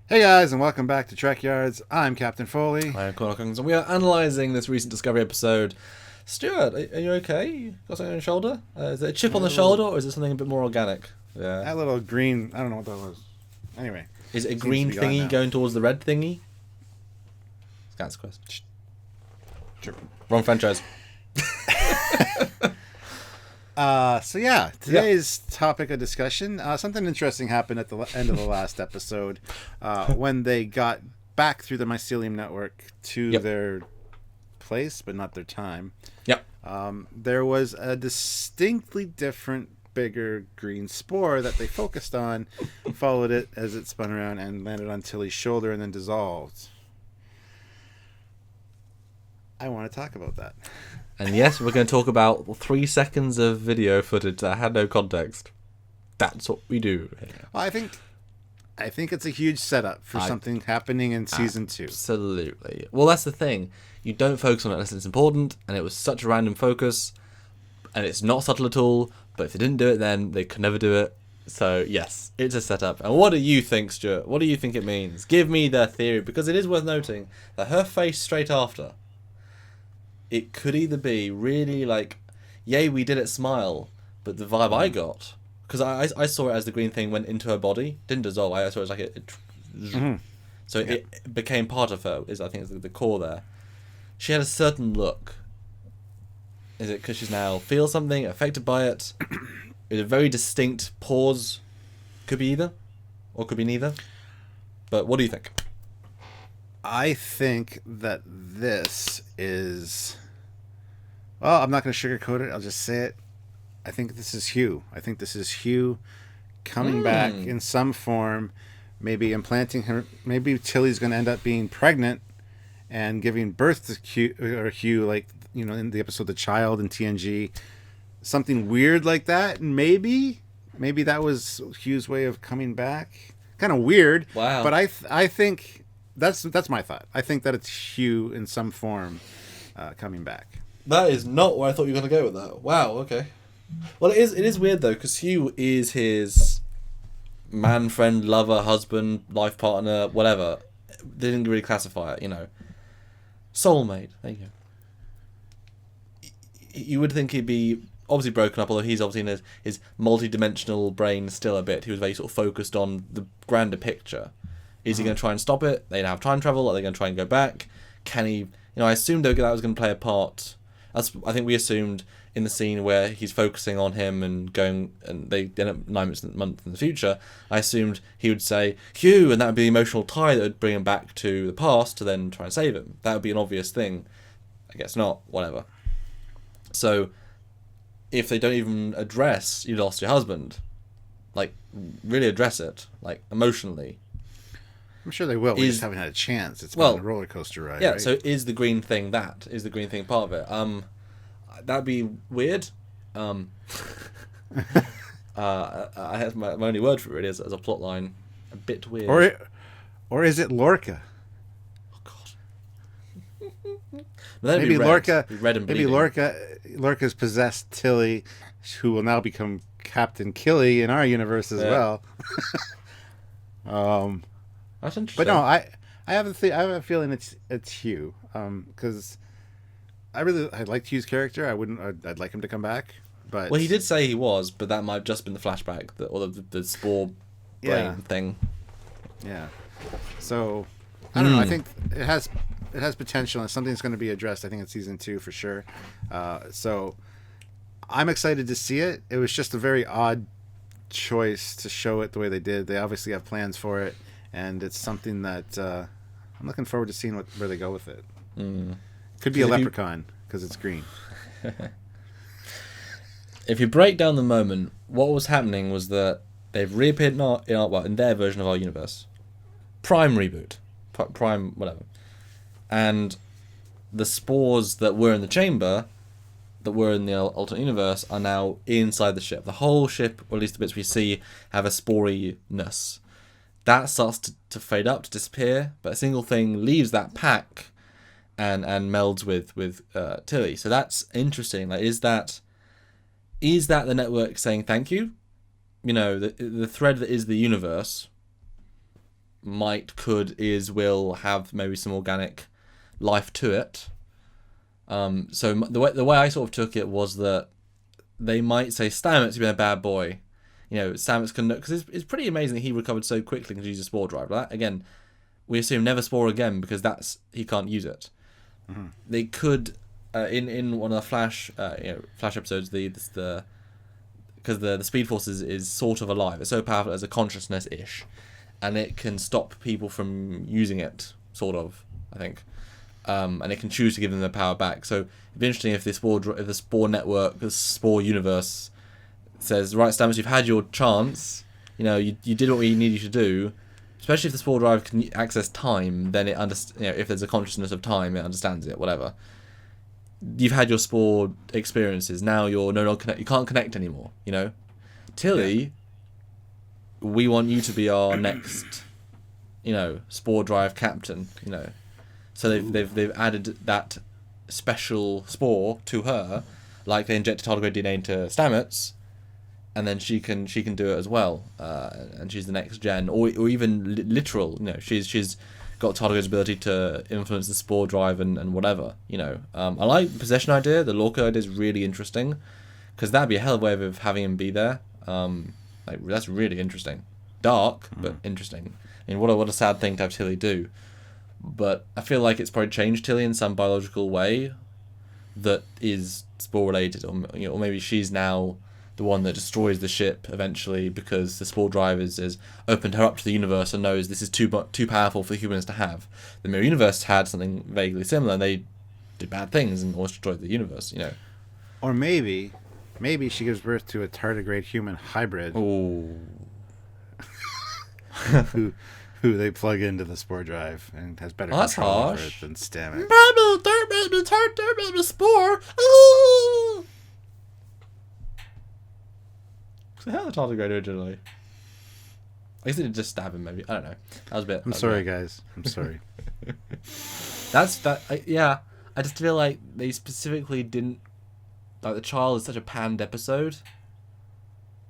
Hey guys, and welcome back to Trekyards. I'm Captain Foley. I'm Connor Coggins, and we are analysing this recent Discovery episode. Stuart, are you okay? You got something on your shoulder? Is it a chip on the shoulder, or is it something a bit more organic? Yeah. That little green, I don't know what that was. Anyway. Is it a Seems to green be gone thingy now. going towards the red thingy? That's a question. Sure. Wrong franchise. Today's topic of discussion, something interesting happened at the end of the last episode when they got back through the mycelium network to their place, but not their time. Yep. There was a distinctly different, bigger green spore that they focused on, followed it as it spun around and landed on Tilly's shoulder and then dissolved. I want to talk about that. And yes, we're going to talk about 3 seconds of video footage that had no context. That's what we do. Well, I think it's a huge setup for something happening in season 2. Absolutely. Well, that's the thing. You don't focus on it unless it's important, and it was such a random focus, and it's not subtle at all, but if they didn't do it then, they could never do it. So, yes, it's a setup. And what do you think, Stuart? What do you think it means? Give me the theory, because it is worth noting that her face straight after, it could either be really like, yay, we did it, smile, but the vibe I got, because I saw it as the green thing went into her body, didn't dissolve. I saw it as like so it became part of her. I think is the core there. She had a certain look. Is it because she's now feels something affected by it? It's a very distinct pause. Could be either, or could be neither. But what do you think? I think that this is... Well, I'm not going to sugarcoat it. I'll just say it. I think this is Hugh. I think this is Hugh coming back in some form, maybe implanting her. Maybe Tilly's going to end up being pregnant and giving birth to Hugh, like, you know, in the episode The Child in TNG. Something weird like that. Maybe that was Hugh's way of coming back. Kind of weird. Wow. But I think... That's my thought. I think that it's Hugh in some form coming back. That is not where I thought you were going to go with that. Wow, okay. Well, it is weird, though, because Hugh is his man, friend, lover, husband, life partner, whatever. They didn't really classify it, you know. Soulmate. There you go. You would think he'd be obviously broken up, although he's obviously in his multi-dimensional brain still a bit. He was very sort of focused on the grander picture. Is he going to try and stop it? They have time travel. Are they going to try and go back? Can he... You know, I assumed that was going to play a part. As I think we assumed in the scene where he's focusing on him and going... And they end up 9 months in the future. I assumed he would say, Hugh, and that would be the emotional tie that would bring him back to the past to then try and save him. That would be an obvious thing. I guess not. Whatever. So, if they don't even address you lost your husband, like, really address it, like, emotionally... I'm sure they will. We just haven't had a chance. It's been a roller coaster ride. Yeah. Right? So is the green thing that? Is the green thing part of it? That'd be weird. I have my only word for it is as a plot line. A bit weird. Or is it Lorca? Oh God. Maybe Lorca. Red and bleeding. Lorca's possessed Tilly, who will now become Captain Killy in our universe as well. That's interesting. But no, I have a feeling it's Hugh, because I liked Hugh's character. I'd like him to come back, but he did say he was, but that might have just been the flashback, or the spore brain thing. Yeah. So I don't know. I think it has potential, and something's going to be addressed. I think in season 2 for sure. So I'm excited to see it. It was just a very odd choice to show it the way they did. They obviously have plans for it. And it's something that I'm looking forward to seeing where they go with it. Could be a leprechaun because it's green. If you break down the moment, what was happening was that they've reappeared in their version of our universe. Prime reboot. Prime whatever. And the spores that were in the chamber, that were in the alternate universe, are now inside the ship. The whole ship, or at least the bits we see, have a sporiness. That starts to fade up, to disappear, but a single thing leaves that pack and melds with Tilly. So that's interesting. Like, is that the network saying thank you? You know, the thread that is the universe will have maybe some organic life to it. So the way I sort of took it was that they might say Stamets has been a bad boy. Stamets can, because it's pretty amazing that he recovered so quickly and could use a spore drive. Right? Again, we assume never spore again because he can't use it. Mm-hmm. They could in one of the Flash episodes because the Speed Force is sort of alive. It's so powerful as a consciousness ish, and it can stop people from using it. Sort of, I think. And it can choose to give them their power back. So it'd be interesting if the Spore network, the Spore universe, says, right, Stamets, you've had your chance. You did what we need you to do. Especially if the Spore drive can access time, then it if there's a consciousness of time, it understands it. Whatever. You've had your Spore experiences. Now you're no longer you can't connect anymore. Tilly, we want you to be our next, Spore drive captain. So they've added that special spore to her, like they injected tardigrade DNA into Stamets, and then she can do it as well, and she's the next gen, or even literal. She's got tardigrade's ability to influence the spore drive and whatever. I like the possession idea. The Lorca idea is really interesting, because that'd be a hell of a way of having him be there. That's really interesting, dark but interesting. I mean, what a sad thing to have Tilly do. But I feel like it's probably changed Tilly in some biological way that is spore related, or maybe she's now the one that destroys the ship eventually because the spore drive has opened her up to the universe and knows this is too powerful for humans to have. The Mirror Universe had something vaguely similar, and they did bad things and almost destroyed the universe. Or maybe she gives birth to a tardigrade human hybrid. Oh. who they plug into the spore drive and has better control over it than Stamets. Don't make me spore. Ooh. So how the tardigrade originally? I guess they did just stab him. Maybe I don't know. That was a bit. I'm sorry, guys. I'm sorry. I just feel like they specifically didn't. Like the child is such a panned episode.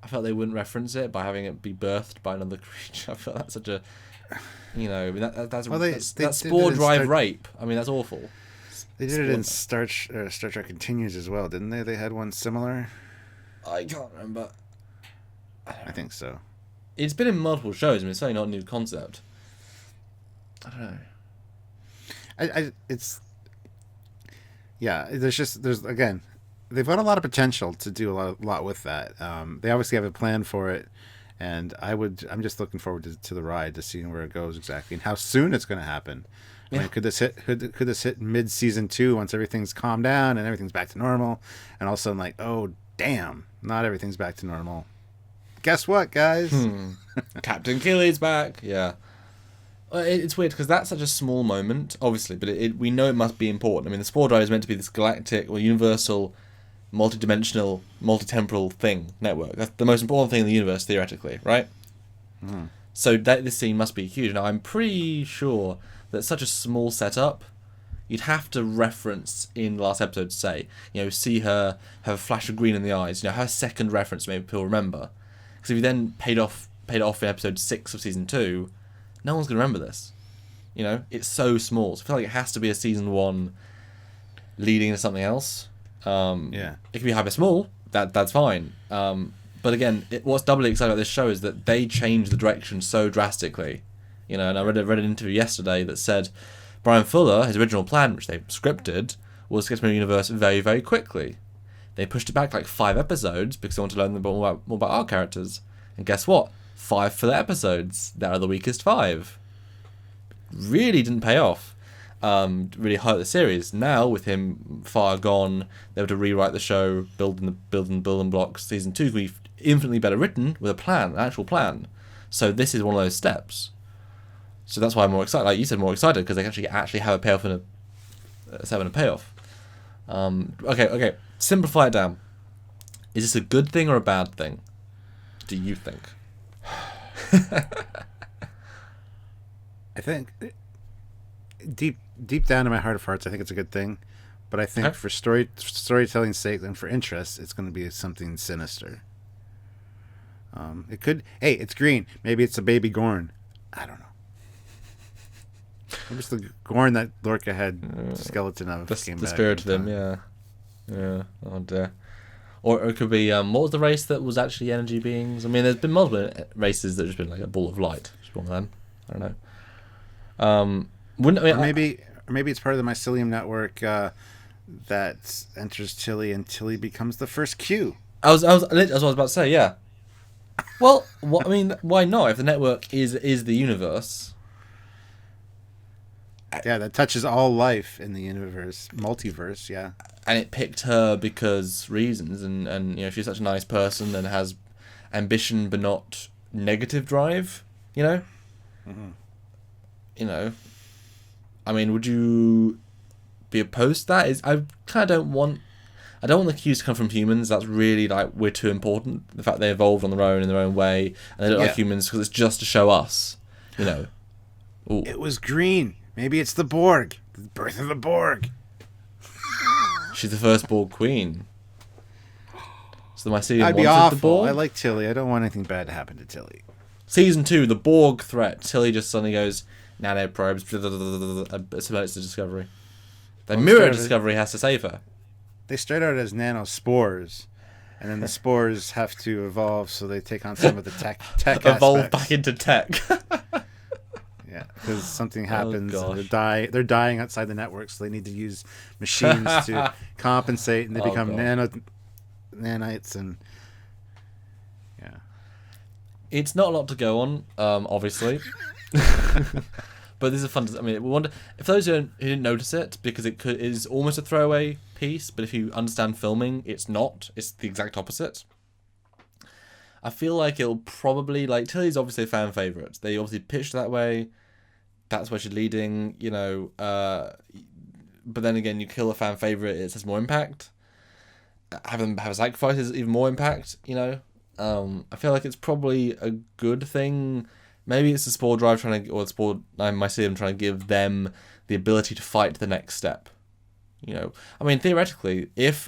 I felt they wouldn't reference it by having it be birthed by another creature. I felt that's such a. That's spore drive rape. I mean, that's awful. They did it in Star Trek Continues as well, didn't they? They had one similar. I can't remember. I think so. It's been in multiple shows. I mean, it's certainly not a new concept. I don't know. There's again, they've got a lot of potential to do a lot with that. They obviously have a plan for it. And I'm just looking forward to the ride, to seeing where it goes exactly and how soon it's going to happen. I mean, could this hit mid season 2 once everything's calmed down and everything's back to normal, and all of a sudden oh damn, not everything's back to normal. Guess what, guys? Captain Killy's back. Yeah, it's weird because that's such a small moment, obviously, but we know it must be important. I mean, the spore drive is meant to be this galactic or universal, multi-dimensional, multi-temporal network. That's the most important thing in the universe, theoretically, right? Mm. So this scene must be huge. Now, I'm pretty sure that such a small setup, you'd have to reference in the last episode to say, see her have a flash of green in the eyes, her second reference maybe people remember. Because if you then paid off in episode 6 of season 2, no one's going to remember this. It's so small. So I feel like it has to be a season 1 leading into something else. It can be hyper small. That's fine. But again, what's doubly exciting about this show is that they changed the direction so drastically. And I read an interview yesterday that said Brian Fuller, his original plan, which they scripted, was to get to the universe very, very quickly. They pushed it back like 5 episodes because they wanted to learn more about our characters. And guess what? 5 filler episodes. That are the weakest 5. Really didn't pay off. Really hurt the series. Now, with him far gone, they were to rewrite the show, building blocks. Season 2 can be infinitely better written with an actual plan. So this is one of those steps. So that's why I'm more excited. Like you said, more excited because they actually have a payoff and a payoff. Okay. Simplify it down. Is this a good thing or a bad thing? Do you think? I think deep down in my heart of hearts, I think it's a good thing. But I think for storytelling's sake and for interest, it's going to be something sinister. It could. Hey, it's green. Maybe it's a baby Gorn. I don't know. It was the Gorn that Lorca had skeleton of. The spirit of him, yeah. Yeah, oh dear. Or it could be, what was the race that was actually energy beings? I mean, there's been multiple races that have just been like a ball of light. Just one of them. I don't know. Or maybe it's part of the mycelium network that enters Tilly, and Tilly becomes the first Q. I was about to say, yeah. Well, I mean, why not? If the network is the universe. Yeah, that touches all life in the universe, multiverse, yeah. And it picked her because reasons, and she's such a nice person and has ambition but not negative drive, Mm-hmm. I mean, would you be opposed to that? I kind of don't want the Qs to come from humans. That's really, like, we're too important. The fact they evolved on their own in their own way, and they look like humans because it's just to show us, Ooh. It was green. Maybe it's the Borg. The birth of the Borg. She's the first Borg queen. So the mycelium I'd be wanted awful. the Borg. I like Tilly. I don't want anything bad to happen to Tilly. Season 2, the Borg threat. Tilly just suddenly goes, nanoprobes, promotes the Discovery. The mirror Discovery has to save her. They start out as nanospores, and then the spores have to evolve, so they take on some of the tech evolve aspects. back into tech. Yeah, because something happens. Oh, and they're dying outside the network, so they need to use machines to compensate, and they become nanites, and yeah. It's not a lot to go on, obviously. But this is fun. I mean, we wonder if those who didn't notice it, because it is almost a throwaway piece, but if you understand filming, it's not. It's the exact opposite. I feel like it'll probably, like, Tilly's obviously a fan favourite. They obviously pitched that way. That's where she's leading, but then again, you kill a fan favourite, it has more impact. Have them have a sacrifice is even more impact, I feel like it's probably a good thing. Maybe it's the Spore Drive or the Spore Mycelium trying to give them the ability to fight the next step. I mean, theoretically, if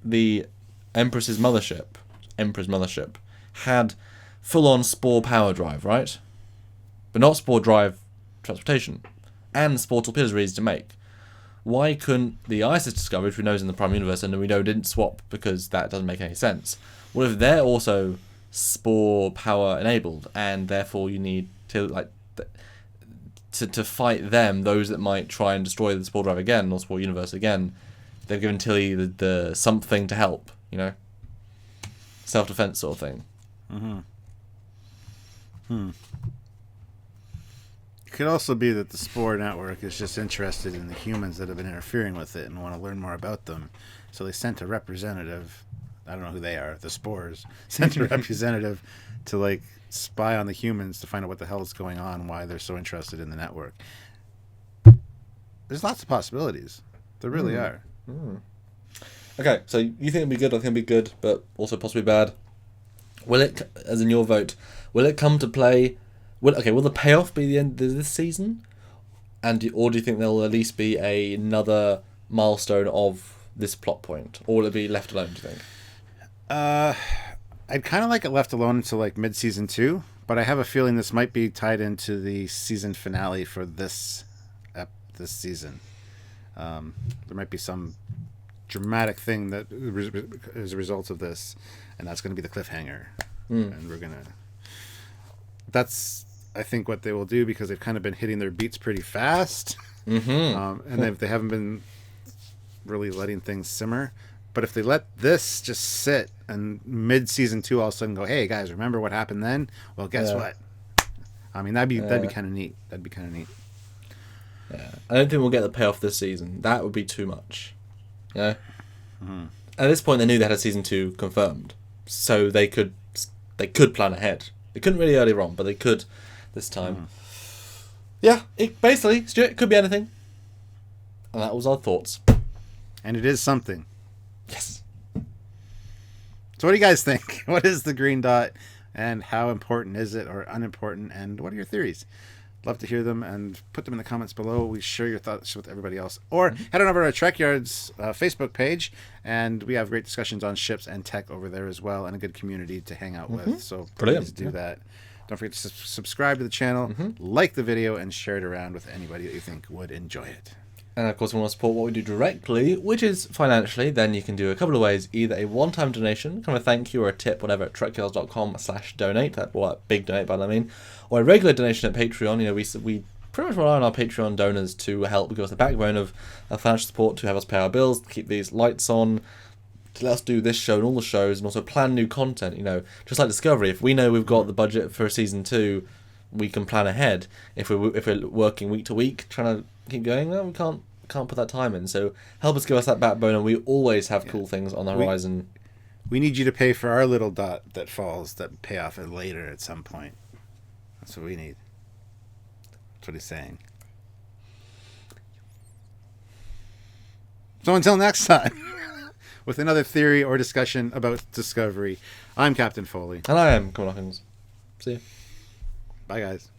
the Emperor's mothership had full-on Spore power drive, right? But not Spore drive transportation, and Spore torpedoes are easy to make. Why couldn't the ISIS Discovery, which we know is in the Prime Universe, and we know didn't swap because that doesn't make any sense? What if they're also Spore power enabled, and therefore you need to to fight them, those that might try and destroy the Spore drive again or Spore universe again? They've given Tilly the something to help, self-defense sort of thing. It could also be that the Spore network is just interested in the humans that have been interfering with it and want to learn more about them. So they sent a representative. I don't know who they are. The Spores sent a representative to spy on the humans to find out what the hell is going on, why they're so interested in the network. There's lots of possibilities. There really are. Okay, so you think it'll be good? I think it'll be good, but also possibly bad. Will it, as in your vote, will it come to play? Will the payoff be the end of this season? Or do you think there'll at least be another milestone of this plot point? Or will it be left alone, do you think? I'd kind of like it left alone until mid-season 2, but I have a feeling this might be tied into the season finale for this season. There might be some dramatic thing that is a result of this, and that's going to be the cliffhanger. And that's, I think, what they will do, because they've kind of been hitting their beats pretty fast. And they haven't been really letting things simmer. But if they let this just sit and mid-season 2 all of a sudden go, hey guys, remember what happened then? Well, guess what? I mean, that'd be kind of neat. That'd be kind of neat. Yeah, I don't think we'll get the payoff this season. That would be too much. At this point, they knew they had a season 2 confirmed, so they could plan ahead. They couldn't really earlier on, but they could this time. Yeah, basically, Stuart, it could be anything. And that was our thoughts. And it is something. Yes. So what do you guys think? What is the green dot, and how important is it or unimportant, and what are your theories? Love to hear them, and put them in the comments below. We share your thoughts with everybody else. Or head on over to our Trekyards Facebook page, and we have great discussions on ships and tech over there as well, and a good community to hang out with. So please do that. Don't forget to subscribe to the channel, like the video, and share it around with anybody that you think would enjoy it. And of course, if you want to support what we do directly, which is financially, then you can do a couple of ways. Either a one-time donation, kind of a thank you or a tip, whatever, at trekyards.com/donate. That big donate, by that I mean. Or a regular donation at Patreon. You know, we pretty much rely on our Patreon donors to help give us the backbone of financial support to have us pay our bills, to keep these lights on, to let us do this show and all the shows, and also plan new content. You know, just like Discovery. If we know we've got the budget for season 2, we can plan ahead. If we're working week to week, trying to keep going, well, we can't put that time in. So help us give us that backbone, and we always have cool things on the horizon. We need you to pay for our little dot that falls, that pay off it later at some point. That's what we need. That's what he's saying. So until next time, with another theory or discussion about Discovery, I'm Captain Foley. And I am Common Hawkins. See you. Bye, guys.